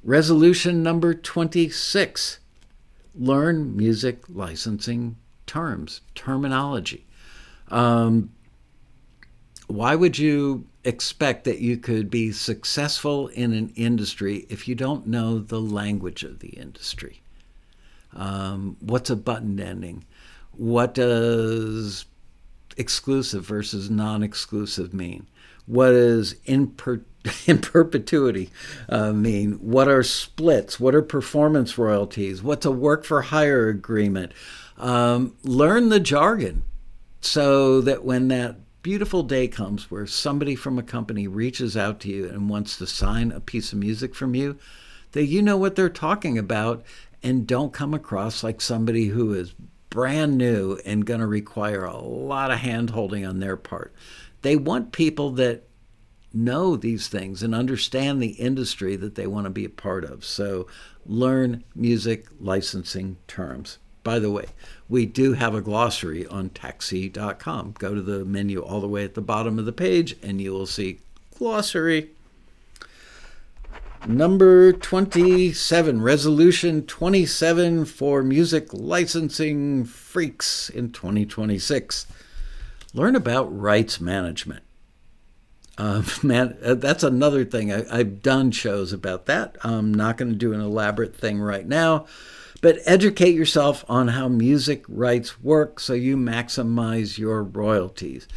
S1: Resolution number 26. Learn music licensing terminology. Why would you expect that you could be successful in an industry if you don't know the language of the industry? What's a button ending? What does exclusive versus non-exclusive mean? What does in perpetuity mean? What are splits? What are performance royalties? What's a work for hire agreement? Learn the jargon so that when that beautiful day comes where somebody from a company reaches out to you and wants to sign a piece of music from you, that you know what they're talking about and don't come across like somebody who is brand new and going to require a lot of hand-holding on their part. They want people that know these things and understand the industry that they want to be a part of. So learn music licensing terms. By the way, we do have a glossary on taxi.com. Go to the menu all the way at the bottom of the page and you will see glossary. Number 27, resolution 27 for music licensing freaks in 2026. Learn about rights management. That's another thing. I've done shows about that. I'm not going to do an elaborate thing right now, but educate yourself on how music rights work so you maximize your royalties.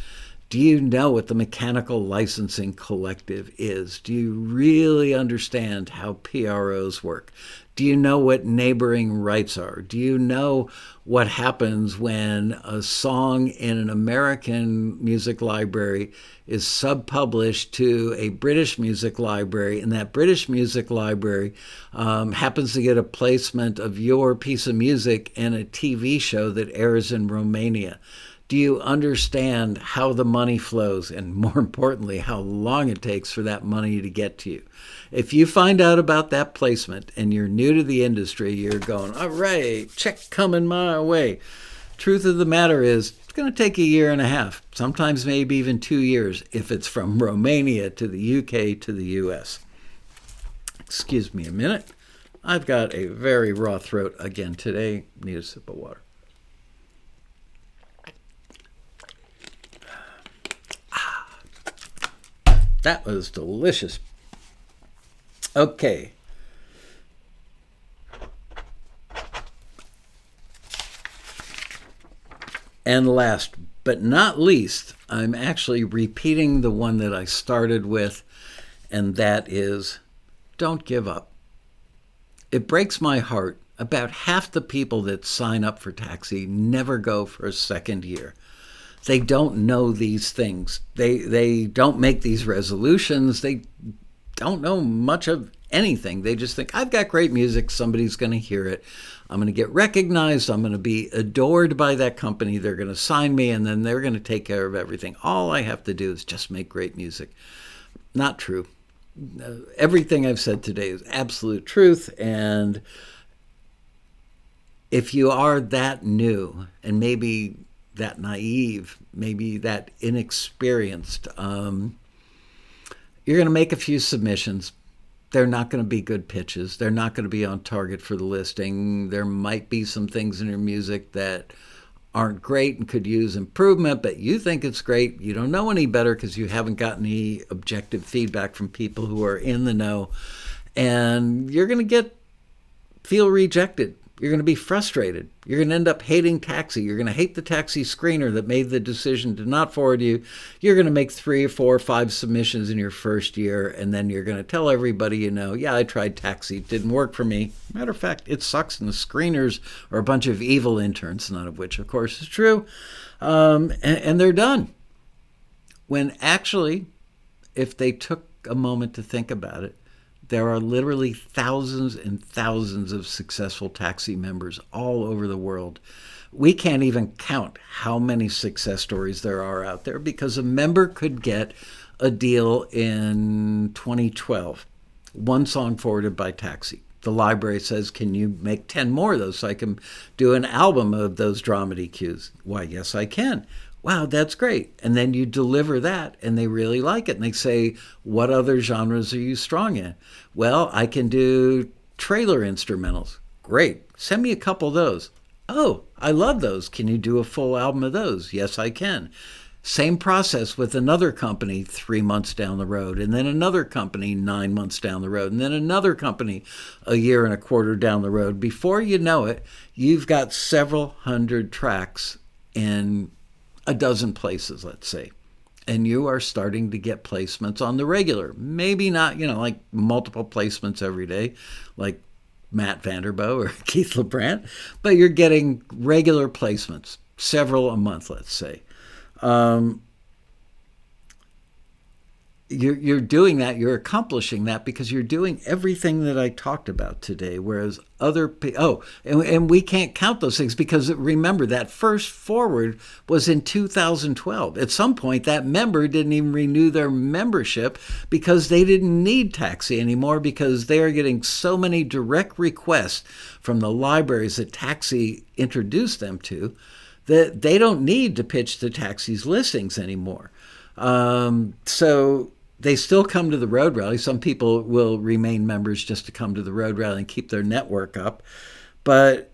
S1: Do you know what the Mechanical Licensing Collective is? Do you really understand how PROs work? Do you know what neighboring rights are? Do you know what happens when a song in an American music library is sub-published to a British music library, and that British music library happens to get a placement of your piece of music in a TV show that airs in Romania? Do you understand how the money flows and, more importantly, how long it takes for that money to get to you? If you find out about that placement and you're new to the industry, you're going, all right, check coming my way. Truth of the matter is, it's going to take a year and a half, sometimes maybe even 2 years, if it's from Romania to the UK to the US. Excuse me a minute. I've got a very raw throat again today. Need a sip of water. That was delicious. Okay. And last but not least, I'm actually repeating the one that I started with, and that is, don't give up. It breaks my heart. About half the people that sign up for Taxi never go for a second year. They don't know these things. They don't make these resolutions. They don't know much of anything. They just think, I've got great music. Somebody's going to hear it. I'm going to get recognized. I'm going to be adored by that company. They're going to sign me, and then they're going to take care of everything. All I have to do is just make great music. Not true. Everything I've said today is absolute truth, and if you are that new and maybe that naive, maybe that inexperienced, you're going to make a few submissions. They're not going to be good pitches. They're not going to be on target for the listing. There might be some things in your music that aren't great and could use improvement, but you think it's great. You don't know any better because you haven't gotten any objective feedback from people who are in the know. And you're going to feel rejected. You're going to be frustrated. You're going to end up hating Taxi. You're going to hate the Taxi screener that made the decision to not forward you. You're going to make 3 or 4 or 5 submissions in your first year, and then you're going to tell everybody you know, yeah, I tried Taxi. It didn't work for me. Matter of fact, it sucks, and the screeners are a bunch of evil interns, none of which, of course, is true. And they're done. When actually, if they took a moment to think about it, there are literally thousands and thousands of successful Taxi members all over the world. We can't even count how many success stories there are out there because a member could get a deal in 2012, one song forwarded by Taxi. The library says, can you make 10 more of those so I can do an album of those dramedy cues? Why, yes, I can. Wow, that's great. And then you deliver that and they really like it. And they say, what other genres are you strong in? Well, I can do trailer instrumentals. Great. Send me a couple of those. Oh, I love those. Can you do a full album of those? Yes, I can. Same process with another company 3 months down the road, and then another company 9 months down the road, and then another company a year and a quarter down the road. Before you know it, you've got several hundred tracks in a dozen places, let's say, and you are starting to get placements on the regular. Maybe not, like multiple placements every day, like Matt Vanderbo or Keith LeBrant, but you're getting regular placements, several a month, let's say. You're doing that, you're accomplishing that because you're doing everything that I talked about today, whereas other people, and we can't count those things because remember, that first forward was in 2012. At some point, that member didn't even renew their membership because they didn't need Taxi anymore because they are getting so many direct requests from the libraries that Taxi introduced them to that they don't need to pitch to Taxi's listings anymore. So they still come to the road rally. Some people will remain members just to come to the road rally and keep their network up. But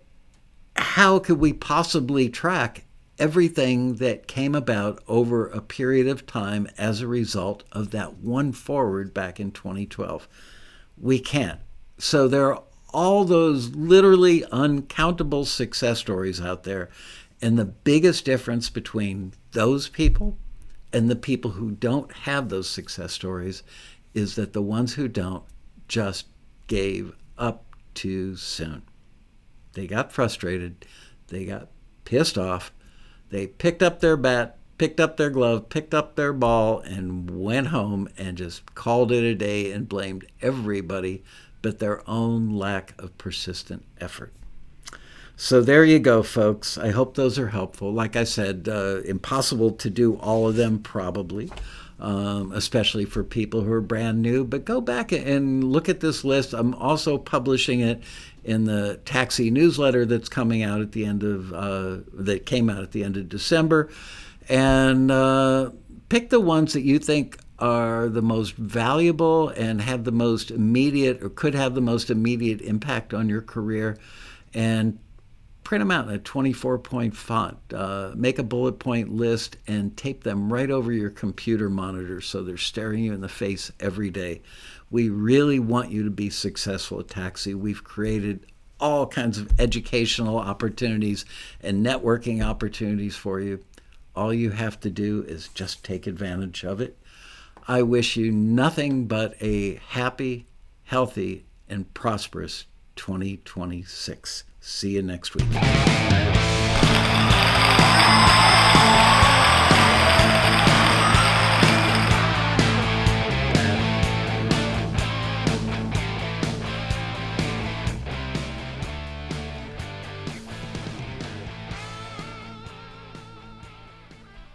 S1: how could we possibly track everything that came about over a period of time as a result of that one forward back in 2012? We can't. So there are all those literally uncountable success stories out there. And the biggest difference between those people and the people who don't have those success stories is that the ones who don't just gave up too soon. They got frustrated. They got pissed off. They picked up their bat, picked up their glove, picked up their ball, and went home and just called it a day and blamed everybody but their own lack of persistent effort. So there you go, folks. I hope those are helpful. Like I said, impossible to do all of them probably, especially for people who are brand new. But go back and look at this list. I'm also publishing it in the Taxi newsletter that's coming out at the end of that came out at the end of December, and pick the ones that you think are the most valuable and have the most immediate or could have the most immediate impact on your career, and print them out in a 24-point font. Make a bullet point list and tape them right over your computer monitor so they're staring you in the face every day. We really want you to be successful at Taxi. We've created all kinds of educational opportunities and networking opportunities for you. All you have to do is just take advantage of it. I wish you nothing but a happy, healthy, and prosperous 2026. See you next week.